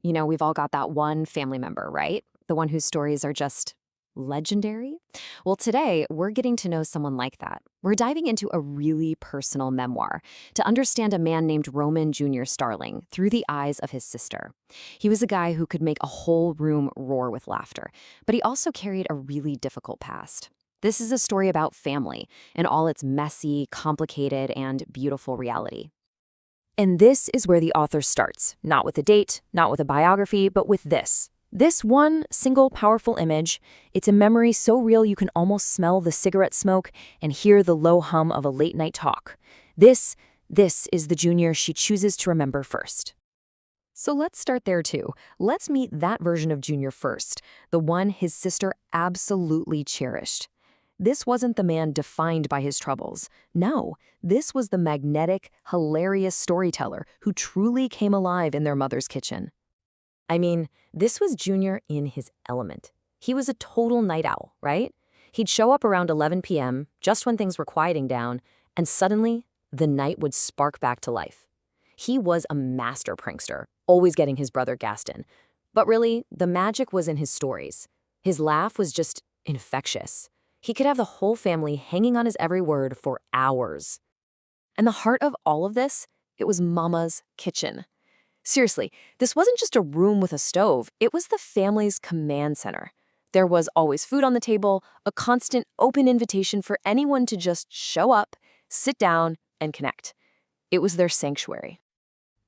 We've all got that one family member, right? The one whose stories are just legendary. Well, today we're getting to know someone like that. We're diving into a really personal memoir to understand a man named Roman Jr. Starling through the eyes of his sister. He was a guy who could make a whole room roar with laughter, but he also carried a really difficult past. This is a story about family and all its messy, complicated, and beautiful reality. And this is where the author starts, not with a date, not with a biography, but with this. This one single powerful image, it's a memory so real you can almost smell the cigarette smoke and hear the low hum of a late-night talk. This is the Junior she chooses to remember first. So let's start there too. Let's meet that version of Junior first, the one his sister absolutely cherished. This wasn't the man defined by his troubles. No, this was the magnetic, hilarious storyteller who truly came alive in their mother's kitchen. I mean, this was Junior in his element. He was a total night owl, right? He'd show up around 11 p.m., just when things were quieting down, and suddenly, the night would spark back to life. He was a master prankster, always getting his brother gassed in. But really, the magic was in his stories. His laugh was just infectious. He could have the whole family hanging on his every word for hours. And the heart of all of this, it was Mama's kitchen. Seriously, this wasn't just a room with a stove, it was the family's command center. There was always food on the table, a constant open invitation for anyone to just show up, sit down, and connect. It was their sanctuary.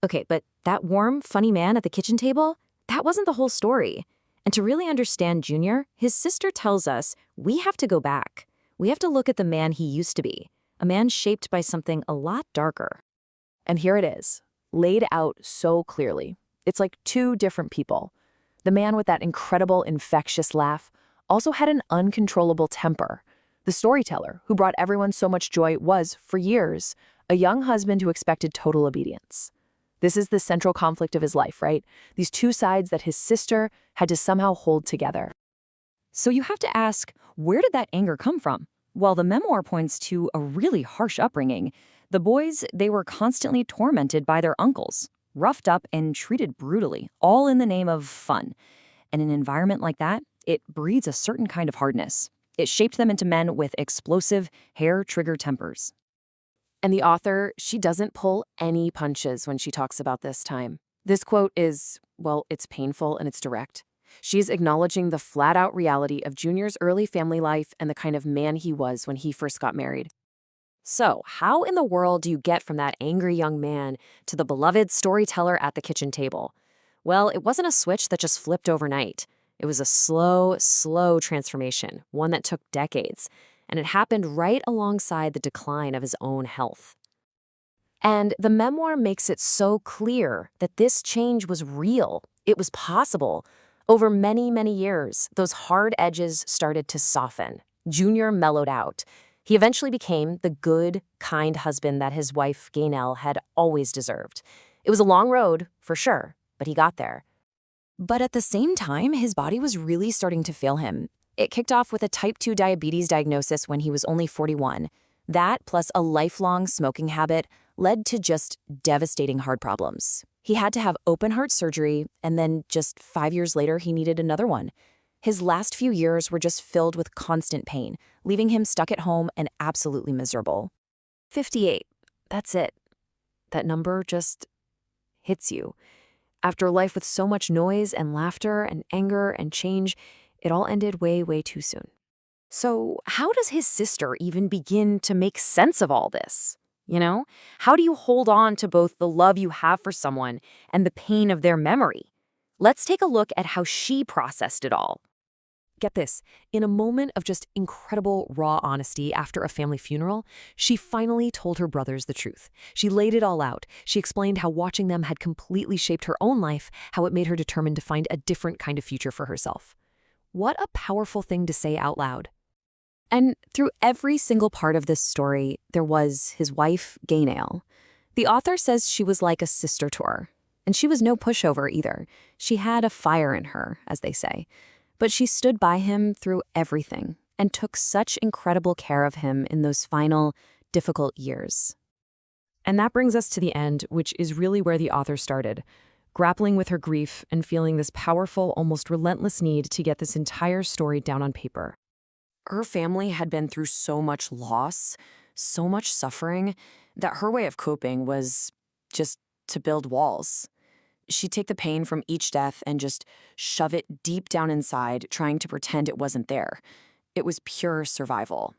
Okay, but that warm, funny man at the kitchen table, that wasn't the whole story. And to really understand Junior, his sister tells us we have to go back. We have to look at the man he used to be, a man shaped by something a lot darker. And here it is, laid out so clearly. It's like two different people. The man with that incredible, infectious laugh also had an uncontrollable temper. The storyteller, who brought everyone so much joy, was, for years, a young husband who expected total obedience. This is the central conflict of his life, right? These two sides that his sister had to somehow hold together. So you have to ask, where did that anger come from? Well, the memoir points to a really harsh upbringing. The boys, they were constantly tormented by their uncles, roughed up and treated brutally, all in the name of fun. And an environment like that, it breeds a certain kind of hardness. It shaped them into men with explosive, hair-trigger tempers. And the author, she doesn't pull any punches when she talks about this time. This quote is, well, it's painful and it's direct. She's acknowledging the flat-out reality of Junior's early family life and the kind of man he was when he first got married. So, how in the world do you get from that angry young man to the beloved storyteller at the kitchen table? Well, it wasn't a switch that just flipped overnight. It was a slow transformation, one that took decades. And it happened right alongside the decline of his own health. And the memoir makes it so clear that this change was real. It was possible. Over many years, those hard edges started to soften. Junior mellowed out. He eventually became the good, kind husband that his wife, Gaynell, had always deserved. It was a long road, for sure, but he got there. But at the same time, his body was really starting to fail him. It kicked off with a type 2 diabetes diagnosis when he was only 41. That, plus a lifelong smoking habit, led to just devastating heart problems. He had to have open-heart surgery, and then just 5 years later, he needed another one. His last few years were just filled with constant pain, leaving him stuck at home and absolutely miserable. 58. That's it. That number just hits you. After a life with so much noise and laughter and anger and change, it all ended way too soon. So how does his sister even begin to make sense of all this? How do you hold on to both the love you have for someone and the pain of their memory? Let's take a look at how she processed it all. Get this, in a moment of just incredible raw honesty after a family funeral, she finally told her brothers the truth. She laid it all out. She explained how watching them had completely shaped her own life, how it made her determined to find a different kind of future for herself. What a powerful thing to say out loud. And through every single part of this story, there was his wife, Gaynell. The author says she was like a sister to her. And she was no pushover either. She had a fire in her, as they say. But she stood by him through everything and took such incredible care of him in those final, difficult years. And that brings us to the end, which is really where the author started. grappling with her grief and feeling this powerful, almost relentless need to get this entire story down on paper. Her family had been through so much loss, so much suffering, that her way of coping was just to build walls. She'd take the pain from each death and just shove it deep down inside, trying to pretend it wasn't there. It was pure survival.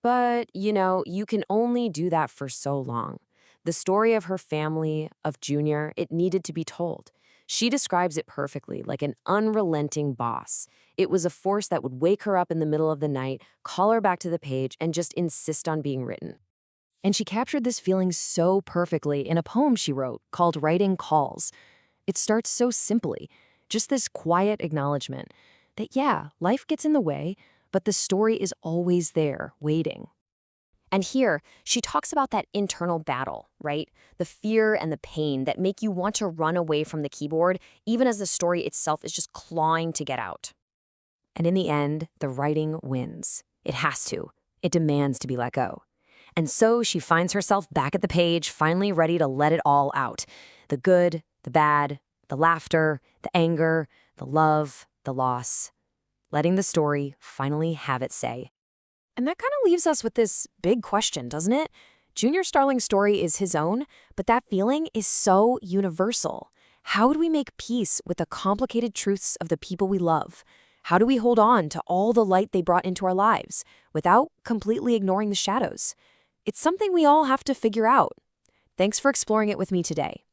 But, you can only do that for so long. The story of her family, of Junior, it needed to be told. She describes it perfectly, like an unrelenting boss. It was a force that would wake her up in the middle of the night, call her back to the page, and just insist on being written. And she captured this feeling so perfectly in a poem she wrote called Writing Calls. It starts so simply, just this quiet acknowledgement that, yeah, life gets in the way, but the story is always there, waiting. And here, she talks about that internal battle, right? The fear and the pain that make you want to run away from the keyboard, even as the story itself is just clawing to get out. And in the end, the writing wins. It has to. It demands to be let go. And so she finds herself back at the page, finally ready to let it all out. The good, the bad, the laughter, the anger, the love, the loss. Letting the story finally have its say. And that kind of leaves us with this big question, doesn't it? Junior Starling's story is his own, but that feeling is so universal. How do we make peace with the complicated truths of the people we love? How do we hold on to all the light they brought into our lives without completely ignoring the shadows? It's something we all have to figure out. Thanks for exploring it with me today.